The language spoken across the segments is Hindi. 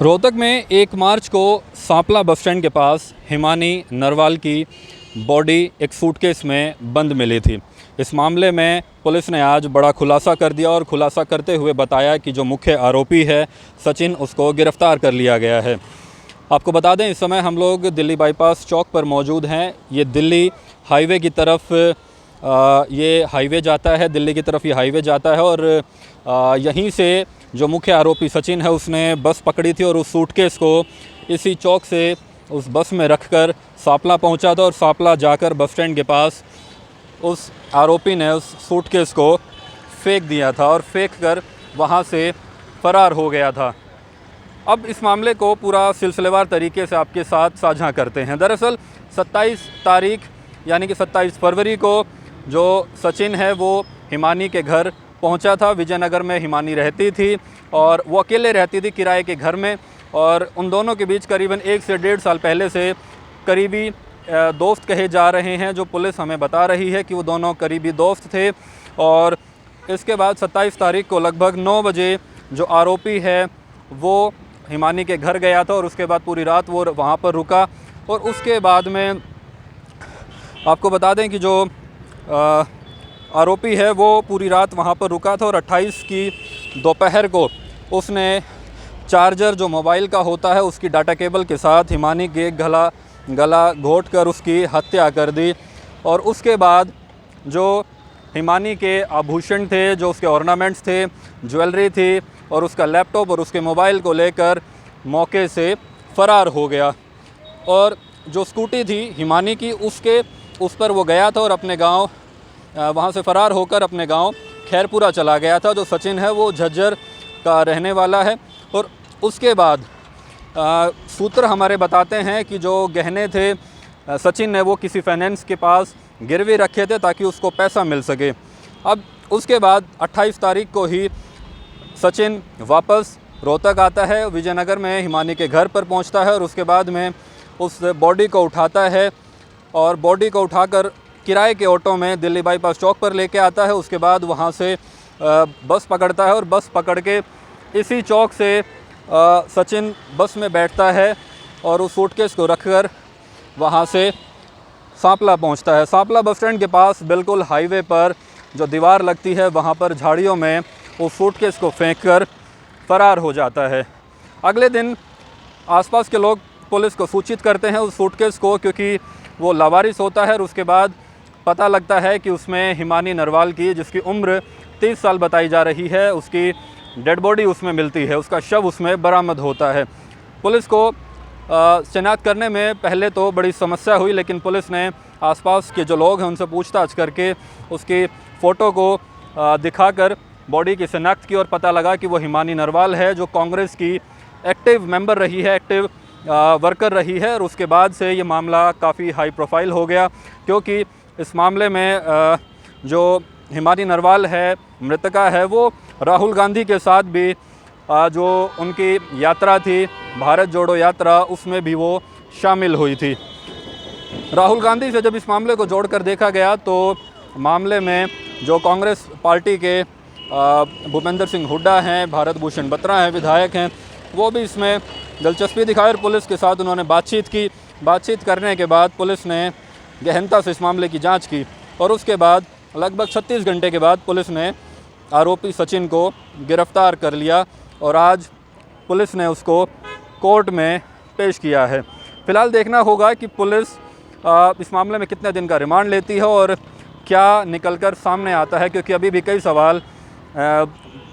रोहतक में 1 मार्च को सांपला बस स्टैंड के पास हिमानी नरवाल की बॉडी एक सूटकेस में बंद मिली थी। इस मामले में पुलिस ने आज बड़ा खुलासा कर दिया और खुलासा करते हुए बताया कि जो मुख्य आरोपी है सचिन, उसको गिरफ़्तार कर लिया गया है। आपको बता दें, इस समय हम लोग दिल्ली बाईपास चौक पर मौजूद हैं। ये दिल्ली हाईवे की तरफ ये हाईवे जाता है, दिल्ली की तरफ ये हाईवे जाता है और यहीं से जो मुख्य आरोपी सचिन है उसने बस पकड़ी थी और उस सूटकेस को इसी चौक से उस बस में रखकर सांपला पहुंचा था और सांपला जाकर बस स्टैंड के पास उस आरोपी ने उस सूटकेस को फेंक दिया था और फेंक कर वहाँ से फ़रार हो गया था। अब इस मामले को पूरा सिलसिलेवार तरीके से आपके साथ साझा करते हैं। दरअसल 27 तारीख यानी कि 27 फरवरी को जो सचिन है वो हिमानी के घर पहुंचा था। विजयनगर में हिमानी रहती थी और वो अकेले रहती थी किराए के घर में, और उन दोनों के बीच करीबन 1 से 1.5 साल पहले से करीबी दोस्त कहे जा रहे हैं। जो पुलिस हमें बता रही है कि वो दोनों करीबी दोस्त थे। और इसके बाद 27 तारीख को लगभग 9 बजे जो आरोपी है वो हिमानी के घर गया था और उसके बाद पूरी रात वो वहाँ पर रुका। और उसके बाद में आपको बता दें कि जो आरोपी है वो पूरी रात वहाँ पर रुका था और 28 की दोपहर को उसने चार्जर जो मोबाइल का होता है उसकी डाटा केबल के साथ हिमानी के गला घोंट कर उसकी हत्या कर दी। और उसके बाद जो हिमानी के आभूषण थे, जो उसके ऑर्नामेंट्स थे, ज्वेलरी थी और उसका लैपटॉप और उसके मोबाइल को लेकर मौके से फ़रार हो गया। और जो स्कूटी थी हिमानी की उस पर वो गया था और अपने गांव वहाँ से फ़रार होकर अपने गांव खैरपुरा चला गया था। जो सचिन है वो झज्जर का रहने वाला है। और उसके बाद सूत्र हमारे बताते हैं कि जो गहने थे सचिन ने वो किसी फाइनेंस के पास गिरवी रखे थे ताकि उसको पैसा मिल सके। अब उसके बाद 28 तारीख को ही सचिन वापस रोहतक आता है, विजयनगर में हिमानी के घर पर पहुंचता है और उसके बाद में उस बॉडी को उठाता है और बॉडी को उठाकर किराए के ऑटो में दिल्ली बाईपास चौक पर लेके आता है। उसके बाद वहाँ से बस पकड़ता है और बस पकड़ के इसी चौक से सचिन बस में बैठता है और उस सूटकेस को रखकर वहाँ से सांपला पहुँचता है। सांपला बस स्टैंड के पास बिल्कुल हाईवे पर जो दीवार लगती है वहाँ पर झाड़ियों में उस सूटकेस को फेंककर फ़रार हो जाता है। अगले दिन आसपास के लोग पुलिस को सूचित करते हैं उस सूटकेस को, क्योंकि वो लावारिस होता है। और उसके बाद पता लगता है कि उसमें हिमानी नरवाल की, जिसकी उम्र 30 साल बताई जा रही है, उसकी डेड बॉडी उसमें मिलती है, उसका शव उसमें बरामद होता है। पुलिस को शिनाख्त करने में पहले तो बड़ी समस्या हुई, लेकिन पुलिस ने आसपास के जो लोग हैं उनसे पूछताछ करके उसकी फ़ोटो को दिखाकर बॉडी की शिनाख्त की और पता लगा कि वो हिमानी नरवाल है, जो कांग्रेस की एक्टिव मेंबर रही है, एक्टिव वर्कर रही है। और उसके बाद से ये मामला काफ़ी हाई प्रोफाइल हो गया, क्योंकि इस मामले में जो हिमानी नरवाल है, मृतका है, वो राहुल गांधी के साथ भी जो उनकी यात्रा थी, भारत जोड़ो यात्रा, उसमें भी वो शामिल हुई थी। राहुल गांधी से जब इस मामले को जोड़कर देखा गया तो मामले में जो कांग्रेस पार्टी के भूपेंद्र सिंह हुड्डा हैं, भारत भूषण बत्रा हैं, विधायक हैं, वो भी इसमें दिलचस्पी दिखाई और पुलिस के साथ उन्होंने बातचीत की। बातचीत करने के बाद पुलिस ने गहनता से इस मामले की जांच की और उसके बाद लगभग 36 घंटे के बाद पुलिस ने आरोपी सचिन को गिरफ़्तार कर लिया और आज पुलिस ने उसको कोर्ट में पेश किया है। फ़िलहाल देखना होगा कि पुलिस इस मामले में कितने दिन का रिमांड लेती है और क्या निकलकर सामने आता है, क्योंकि अभी भी कई सवाल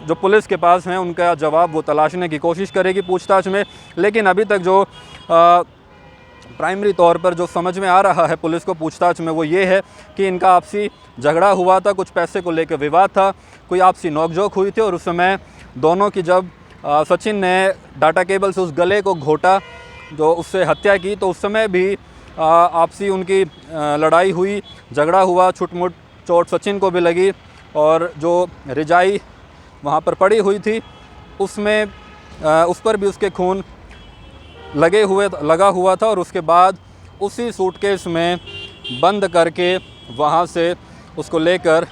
जो पुलिस के पास हैं उनका जवाब वो तलाशने की कोशिश करेगी पूछताछ में। लेकिन अभी तक जो प्राइमरी तौर पर जो समझ में आ रहा है पुलिस को पूछताछ में वो ये है कि इनका आपसी झगड़ा हुआ था, कुछ पैसे को लेकर विवाद था, कोई आपसी नोकझोंक हुई थी और उस समय दोनों की जब सचिन ने डाटा केबल से उस गले को घोटा, जो उससे हत्या की, तो उस समय भी आपसी उनकी लड़ाई हुई, झगड़ा हुआ, छुटमुट चोट सचिन को भी लगी और जो रिजाई वहाँ पर पड़ी हुई थी उसमें उस पर भी उसके खून लगा हुआ था। और उसके बाद उसी सूटकेस में बंद करके वहाँ से उसको लेकर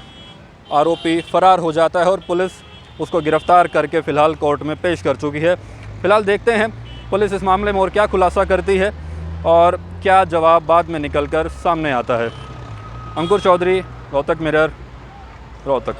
आरोपी फ़रार हो जाता है और पुलिस उसको गिरफ़्तार करके फ़िलहाल कोर्ट में पेश कर चुकी है। फ़िलहाल देखते हैं पुलिस इस मामले में और क्या खुलासा करती है और क्या जवाब बाद में निकल कर सामने आता है। अंकुर चौधरी, रोहतक मिरर, रोहतक।